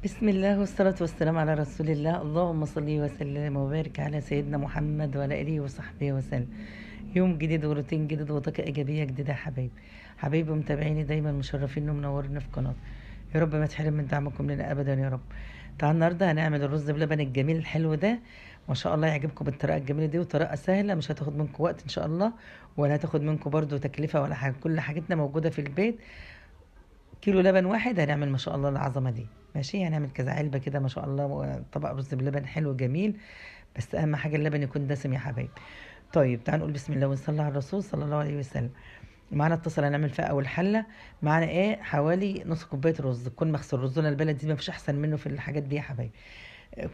بسم الله والصلاة والسلام على رسول الله. اللهم صل وسلم وبارك على سيدنا محمد وعلى آله وصحبه وسلم. يوم جديد وروتين جديد وطاقة إيجابية جديدة يا حبايبي متابعيني دايما مشرفين ومنورين في قناة. يا رب ما تحرم من دعمكم لنا أبدا يا رب. تعال النهاردة هنعمل الرز بلبن الجميل الحلو ده، ما شاء الله يعجبكم بالطريقة الجميلة دي، وطريقة سهلة مش هتاخد منكم وقت إن شاء الله، ولا هتاخد منكم برضو تكلفة ولا حاجة. كل حاجتنا موجودة في البيت. كيلو لبن واحد هنعمل ما شاء الله العظمه دي. ماشي، هنعمل كذا علبه كده ما شاء الله، طبق رز بلبن حلو جميل. بس اهم حاجه اللبن يكون دسم يا حبايبي. طيب تعال نقول بسم الله ونصلي على الرسول صلى الله عليه وسلم. معانا اتصل هنعمل فيها اول حله. معانا حوالي نص كوبايه رز تكون مغسول. رزنا البلدي ما فيش احسن منه في الحاجات دي يا حبايبي.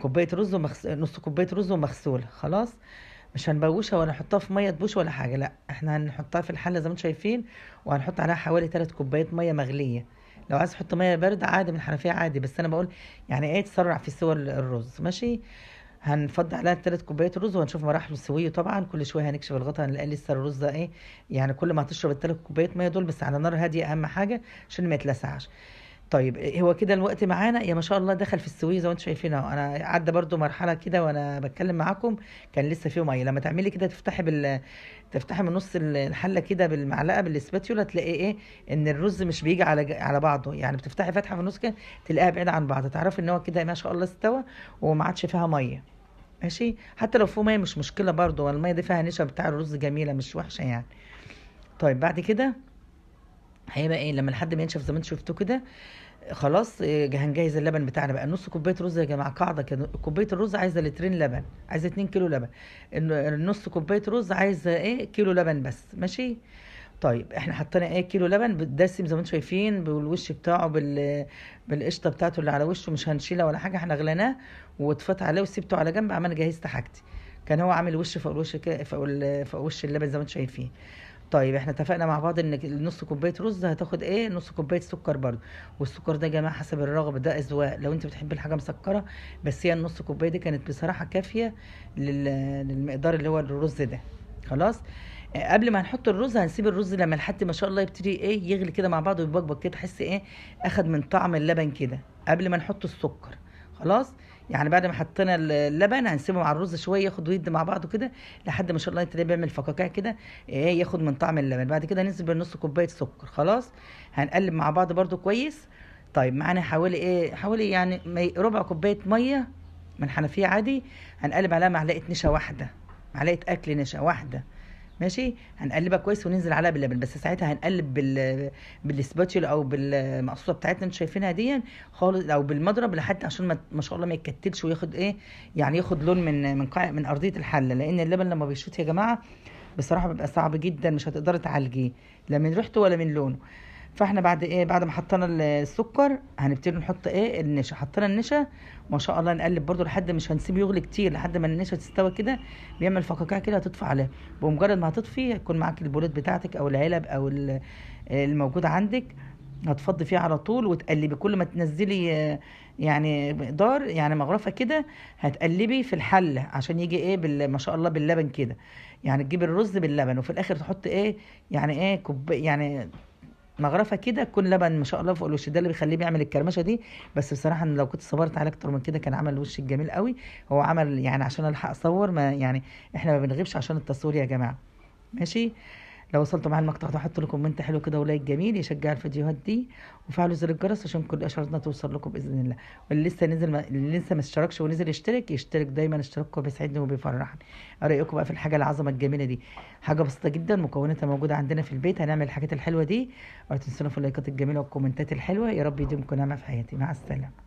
كوبايه رز نص كوبايه رز ومغسوله خلاص. مش هنبوشها ولا نحطها في ميه تبوش ولا حاجه، لا احنا هنحطها في الحله زي ما انتم شايفين، وهنحط عليها حوالي 3 كوبايات ميه مغليه. لو عايز تحط ميه بارده عادي من الحنفيه عادي، بس انا بقول يعني تسرع في سوى الرز. ماشي، هنفضي عليها 3 كوبايات رز وهنشوف مراحل السويه. طبعا كل شويه هنكشف الغطا هنلاقي لسه الرز ده يعني كل ما هتشرب الثلاث كوبايات ميه دول، بس على نار هاديه اهم حاجه عشان ما يتلسعش. طيب هو كده الوقت معانا يا ما شاء الله دخل في السويه زي ما انتم شايفين اهو. انا عدى برضو مرحله كده وانا بتكلم معاكم كان لسه فيه ميه. لما تعملي كده تفتحي من نص الحله كده بالمعلقه بالاسباتيولا، تلاقي ان الرز مش بيجي على بعضه. يعني بتفتحي فتحه في النص كده تلاقيها بعيده عن بعض، تعرفي ان هو كده ما شاء الله استوى وما عادش فيها ميه. ماشي، حتى لو فيه ميه مش مشكله برضو، الميه دي فيها نشا بتاع الرز جميله مش وحشه يعني. طيب بعد كده هيبقى لما لحد ما ينشف زي ما انتم شفتوا كده خلاص. هنجهز اللبن بتاعنا بقى. نص كوبايه رز يا جماعه، قاعده كده، كوبايه الرز عايزه لترين لبن، عايزه 2 كيلو لبن. النص كوبايه رز عايزه كيلو لبن بس. ماشي. طيب احنا حطينا كيلو لبن دسم زي ما انتم شايفين، بالوش بتاعه بالقشطه بتاعته اللي على وشه، مش هنشيلها ولا حاجه، احنا غليناه واتفت عليه وسيبته على جنب. عمال جهزت حاجتي، كان هو عامل وش فوق الوش كده، فوق وش اللبن زي ما انتم شايفين. طيب احنا اتفقنا مع بعض ان النص كوبايه رز هتاخد نص كوبايه سكر برضو. والسكر ده يا جماعه حسب الرغبه، ده اذواق. لو انت بتحبي الحاجه مسكره، بس هي النص كوبايه دي كانت بصراحه كافيه للمقدار اللي هو الرز ده. خلاص. قبل ما نحط الرز هنسيب الرز لما لحد ما شاء الله يبتدي يغلي كده مع بعضه ويبقبق كده، تحس اخد من طعم اللبن كده قبل ما نحط السكر. خلاص. يعني بعد ما حطينا اللبن هنسيبه مع الرز شويه ياخد ويد مع بعضه كده لحد ما شاء الله يبتدي بيعمل فقاقيع كده، ياخد من طعم اللبن. بعد كده ننزل بنص كوبايه سكر. خلاص. هنقلب مع بعض برضو كويس. طيب معانا حوالي حوالي يعني ربع كوبايه ميه من حنفيه عادي. هنقلب عليها معلقه نشا واحده، معلقه اكل نشا واحده. ماشي، هنقلبها كويس وننزل عليها باللبن. بس ساعتها هنقلب بالسباتشولا او بالمقصوصه بتاعتنا انتوا شايفينها دي خالص، او بالمضرب لحد عشان ما شاء الله ما يتكتلش وياخد يعني ياخد لون من ارضيه الحله. لان اللبن لما بيشوط يا جماعه بصراحه بيبقى صعب جدا، مش هتقدري تعالجيه لا من ريحته ولا من لونه. فاحنا بعد بعد ما حطينا السكر هنبتدي نحط النشا. حطينا النشا ما شاء الله نقلب برضو لحد مش هنسيبه يغلي كتير، لحد ما النشا تستوي كده بيعمل فقاقيع كده هتطفي عليه. بمجرد ما هتطفي هيكون معاك البولات بتاعتك او العلب او الموجوده عندك، هتفضي فيه على طول وتقلبي. كل ما تنزلي يعني مقدار يعني مغرفه كده هتقلبي في الحله عشان يجي ما شاء الله باللبن كده. يعني تجيبي الرز باللبن وفي الاخر تحط يعني يعني مغرفه كده تكون لبن ما شاء الله فوق الوش، ده اللي بيخليه بيعمل الكرمشه دي. بس بصراحه أنا لو كنت صبرت عليه اكتر من كده كان عمل الوش الجميل قوي. هو عمل يعني عشان الحق اصور، ما يعني احنا ما بنغيبش عشان التصوير يا جماعه. ماشي. لو وصلتوا معايا المقطع ده حطوا لي كومنت حلو كده ولايك جميل يشجع الفيديوهات دي، وفعلوا زر الجرس عشان كل اشعاراتنا توصل لكم باذن الله. واللي لسه اللي لسه ما اشتركش ونزل يشترك دايما. اشتراككم بيسعدني وبيفرحني. ايه رايكم بقى في الحاجه العظمه الجميله دي؟ حاجه بسيطه جدا مكوناتها موجوده عندنا في البيت. هنعمل الحاجات الحلوه دي. ولا تنسونا في اللايكات الجميله والكومنتات الحلوه. يا رب يديمكم نعمه في حياتي. مع السلامه.